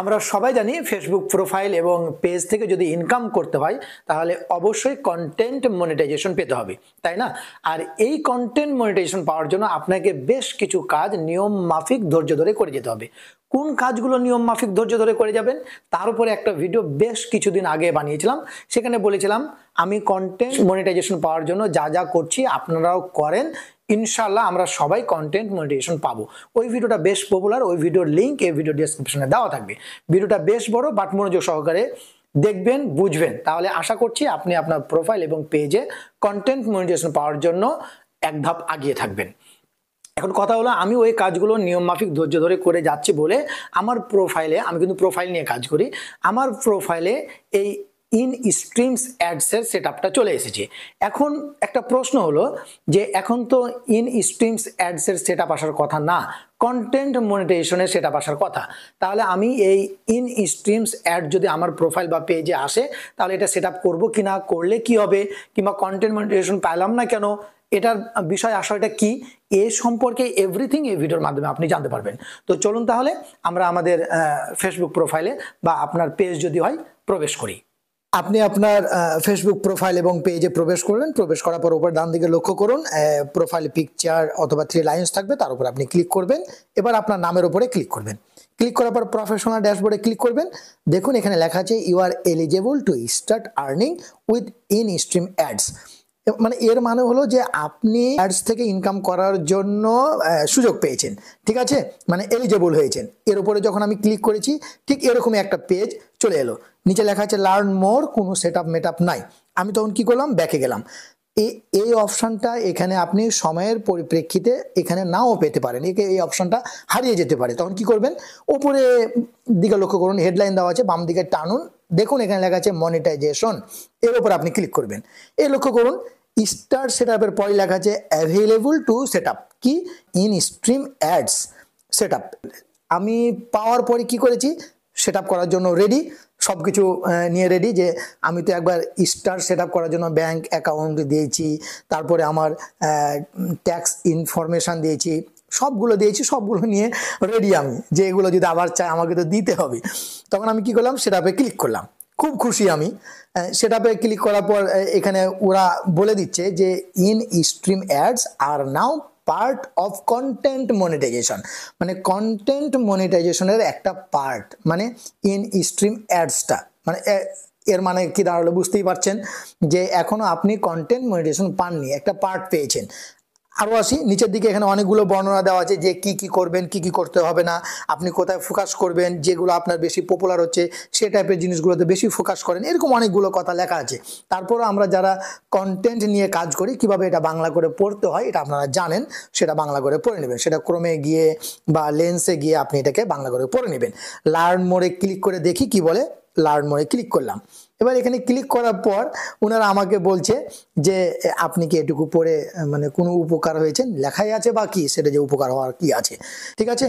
আমরা সবাই জানি ফেসবুক প্রোফাইল এবং পেজ থেকে যদি ইনকাম করতে হয় তাহলে অবশ্যই কন্টেন্ট মনিটাইজেশন পেতে হবে, তাই না? আর এই কন্টেন্ট মনিটাইজেশন পাওয়ার জন্য আপনাকে বেশ কিছু কাজ নিয়ম মাফিক ধৈর্য ধরে করে যেতে হবে। কোন কাজগুলো নিয়ম মাফিক ধৈর্য ধরে করে যাবেন তার উপরে একটা ভিডিও বেশ কিছুদিন আগে বানিয়েছিলাম। সেখানে বলেছিলাম আমি কন্টেন্ট মনিটাইজেশন পাওয়ার জন্য যা যা করছি আপনারাও করেন, ইনশাআল্লাহ আমরা সবাই কন্টেন্ট মনিটাইজেশন পাবো। ওই ভিডিওটা বেশ পপুলার, ওই ভিডিওর লিংক এই ভিডিও ডেসক্রিপশনে দেওয়া থাকবে। ভিডিওটা বেশ বড়, বাট মনোযোগ সহকারে দেখবেন, বুঝবেন, তাহলে আশা করছি আপনি আপনার প্রোফাইল এবং পেজে কন্টেন্ট মনিটাইজেশন পাওয়ার জন্য এক ধাপ আগিয়ে থাকবেন। এখন কথা হলো, আমি ওই কাজগুলো নিয়ম মাফিক ধৈর্য ধরে করে যাচ্ছি বলে আমার প্রোফাইলে, আমি কিন্তু প্রোফাইল নিয়ে কাজ করি, আমার প্রোফাইলে এই ইন স্ট্রিমস অ্যাডসের সেটআপটা চলে এসেছে। এখন একটা প্রশ্ন হলো যে এখন তো ইন স্ট্রিমস অ্যাডসের সেটআপ আসার কথা না, কন্টেন্ট মনিটাইজেশনের সেটআপ আসার কথা। তাহলে আমি এই ইন স্ট্রিমস অ্যাড যদি আমার প্রোফাইল বা পেজে আসে তাহলে এটা সেটআপ করব কিনা, করলে কি হবে, কিংবা কন্টেন্ট মনিটাইজেশন পেলাম না কেন, এটার বিষয় আশয়টা কি, এ সম্পর্কে এভরিথিং এই ভিডিওর মাধ্যমে আপনি জানতে পারবেন। তো চলুন তাহলে আমরা আমাদের ফেসবুক প্রোফাইলে বা আপনার পেজ যদি হয় প্রবেশ করি। আপনি আপনার ফেসবুক প্রোফাইল এবং পেজে প্রবেশ করবেন। প্রবেশ করার পর উপর ডান দিকে লক্ষ্য করুন প্রোফাইল পিকচার অথবা 3 লাইনস থাকবে, তার উপর আপনি ক্লিক করবেন। এবার আপনার নামের উপরে ক্লিক করবেন। ক্লিক করার পর প্রফেশনাল ড্যাশবোর্ডে ক্লিক করবেন। দেখুন এখানে লেখা আছে you are eligible to start earning with in stream ads. মানে এর মানে হলো যে আপনি অ্যাডস থেকে ইনকাম করার জন্য সুযোগ পেয়েছেন, ঠিক আছে, মানে এলিজিবল হয়েছেন। এর উপরে যখন আমি ক্লিক করেছি ঠিক এরকমই একটা পেজ চলে এলো, নিচে লেখা আছে লার্ন মোর, কোনো সেটআপ মেটআপ নাই। আমি তখন কি করলাম, ব্যাকে গেলাম। এই অপশনটা এখানে আপনি সময়ের পরিপ্রেক্ষিতে এখানে নাও পেতে পারেন, এই অপশনটা হারিয়ে যেতে পারে। তখন কি করবেন, উপরে দিকে লক্ষ্য করুন, হেডলাইন দেওয়া আছে, বাম দিকে টানুন, দেখুন এখানে লেখা আছে মনিটাইজেশন, এর উপর আপনি ক্লিক করবেন। এই লক্ষ্য করুন স্টার্ট সেটআপের পরে লেখা আছে অ্যাভেলেবল টু সেটআপ, কি ইন স্ট্রিম অ্যাডস সেটআপ। আমি পাওয়ার পরে কি করেছি, সেটআপ করার জন্য রেডি, সবকিছু নিয়ে রেডি, যে আমি তো একবার স্টার্ট সেটআপ করার জন্য ব্যাংক অ্যাকাউন্ট দিয়েছি, তারপরে আমার ট্যাক্স ইনফরমেশন দিয়েছি, সবগুলো দিয়েছি, সবগুলো নিয়ে রেডি আমি, যে এগুলো যদি আবার চাই আমাকে তো দিতে হবে। তখন আমি কি করলাম, সেটআপে ক্লিক করলাম। খুব খুশি আমি। সেটআপে ক্লিক করার পর এখানে ওরা বলে দিচ্ছে যে in stream ads are now part of content monetization, মানে কন্টেন্ট মনিটাইজেশনের একটা পার্ট, মানে ইন স্ট্রিম অ্যাডসটা, মানে এর মানে কি দাঁড়ালো বুঝতেই পারছেন যে এখনো আপনি কন্টেন্ট মনিটাইজেশন পাননি, একটা পার্ট পেয়েছেন। আরও আসি নিচের দিকে, এখানে অনেকগুলো বর্ণনা দেওয়া আছে যে কি কি করবেন, কি কি করতে হবে না, আপনি কোথায় ফোকাস করবেন, যেগুলো আপনার বেশি পপুলার হচ্ছে সে টাইপের জিনিসগুলোতে বেশি ফোকাস করেন, এরকম অনেকগুলো কথা লেখা আছে। তারপরও আমরা যারা কন্টেন্ট নিয়ে কাজ করি কিভাবে এটা বাংলা করে পড়তে হয় এটা আপনারা জানেন, সেটা বাংলা করে পড়ে নেবেন, সেটা ক্রমে গিয়ে বা লেন্সে গিয়ে আপনি এটাকে বাংলা করে পড়ে নেবেন। লার্ন মোরে ক্লিক করে দেখি কি বলে, লার্ন মোরে ক্লিক করলাম। এবার এখানে ক্লিক করার পর ওনারা আমাকে বলছে যে আপনি কি এটুকু পড়ে মানে কোনো উপকার হয়েছেন, লেখাই আছে বা কি, সেটা যে উপকার হওয়ার কি আছে, ঠিক আছে।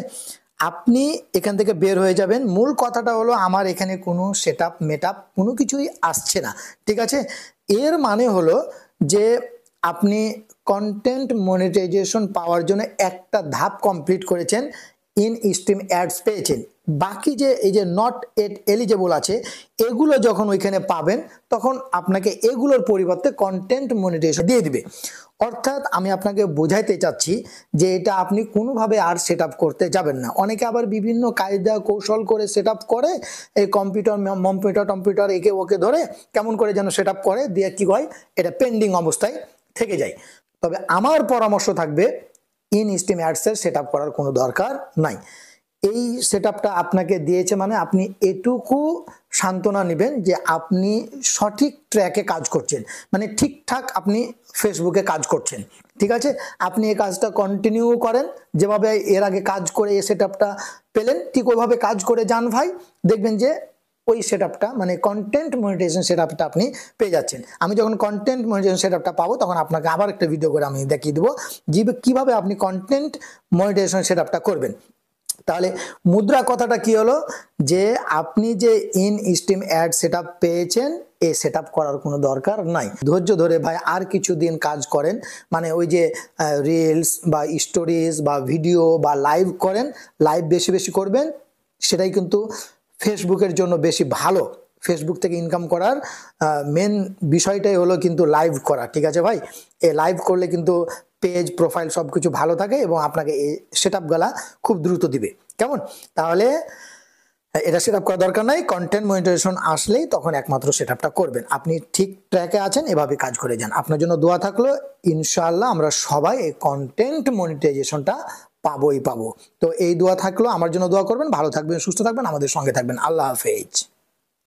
আপনি এখান থেকে বের হয়ে যাবেন। মূল কথাটা হলো আমার এখানে কোনো সেটআপ মেটআপ কোনো কিছুই আসছে না, ঠিক আছে। এর মানে হলো যে আপনি কন্টেন্ট মনিটাইজেশন পাওয়ার জন্য একটা ধাপ কমপ্লিট করেছেন, ইন স্ট্রিম অ্যাডস পেয়েছেন। বাকি যে এই যে নট এট এলিজেবল আছে এগুলো যখন ওইখানে পাবেন তখন আপনাকে এগুলোর পরিবর্তে কন্টেন্ট মনিটাইজেশন দিয়ে দিবে। অর্থাৎ আমি আপনাকে বোঝাইতে চাচ্ছি যে এটা আপনি কোনোভাবে আর সেট আপ করতে যাবেন না। অনেকে আবার বিভিন্ন কায়দা কৌশল করে সেট আপ করে, এই কম্পিউটার একে ওকে ধরে কেমন করে যেন সেট আপ করে দিয়ে কি হয়, এটা পেন্ডিং অবস্থায় থেকে যায়। তবে আমার পরামর্শ থাকবে ইন স্ট্রিম অ্যাডসের সেট আপ করার কোনো দরকার নাই। এই সেটআপটা আপনাকে দিয়েছে মানে আপনি এটুকু সান্ত্বনা নেবেন যে আপনি সঠিক ট্র্যাকে কাজ করছেন, মানে ঠিকঠাক আপনি ফেসবুকে কাজ করছেন, ঠিক আছে। আপনি এই কাজটা কন্টিনিউ করেন, যেভাবে এর আগে কাজ করে এই সেটআপটা পেলেন ঠিক ওইভাবে কাজ করে যান ভাই, দেখবেন যে ওই সেটআপটা মানে কন্টেন্ট মনিটাইজেশন সেটআপটা আপনি পেয়ে যাচ্ছেন। আমি যখন কন্টেন্ট মনিটাইজেশন সেটআপটা পাবো তখন আপনাকে আবার একটা ভিডিও করে আমি দেখিয়ে দেবো যে কিভাবে আপনি কন্টেন্ট মনিটাইজেশন সেটআপটা করবেন। তাহলে মুদ্রা কথাটা কি হলো যে আপনি যে ইন স্ট্রিম অ্যাড সেটআপ পেয়েছেন, এই সেটআপ করার কোনো দরকার নাই। ধৈর্য ধরে ভাই আর কিছুদিন কাজ করেন, মানে ওই যে রিলস বা স্টোরিজ বা ভিডিও বা লাইভ করেন, লাইভ বেশি বেশি করবেন, সেটাই কিন্তু ফেসবুকের জন্য বেশি ভালো। ফেসবুক থেকে ইনকাম করার মেন বিষয়টাই হলো কিন্তু লাইভ করা, ঠিক আছে ভাই? এই লাইভ করলে কিন্তু পেজ প্রোফাইল সবকিছু ভালো থাকে এবং আপনাকে এই সেটআপগুলা খুব দ্রুত দিবে। কেমন? তাহলে এটা সেটআপ করার দরকার নাই, কন্টেন্ট মনিটাইজেশন আসলেই তখন একমাত্র সেটআপটা করবেন। আপনি ঠিক ট্র্যাকে আছেন, এভাবে কাজ করে যান। আপনার জন্য দোয়া থাকলো, ইনশাআল্লাহ আমরা সবাই এই কন্টেন্ট মনিটাইজেশনটা পাবোই পাবো। তো এই দোয়া থাকলো, আমার জন্য দোয়া করবেন। ভালো থাকবেন, সুস্থ থাকবেন, আমাদের সঙ্গে থাকবেন। আল্লাহ হাফেজ।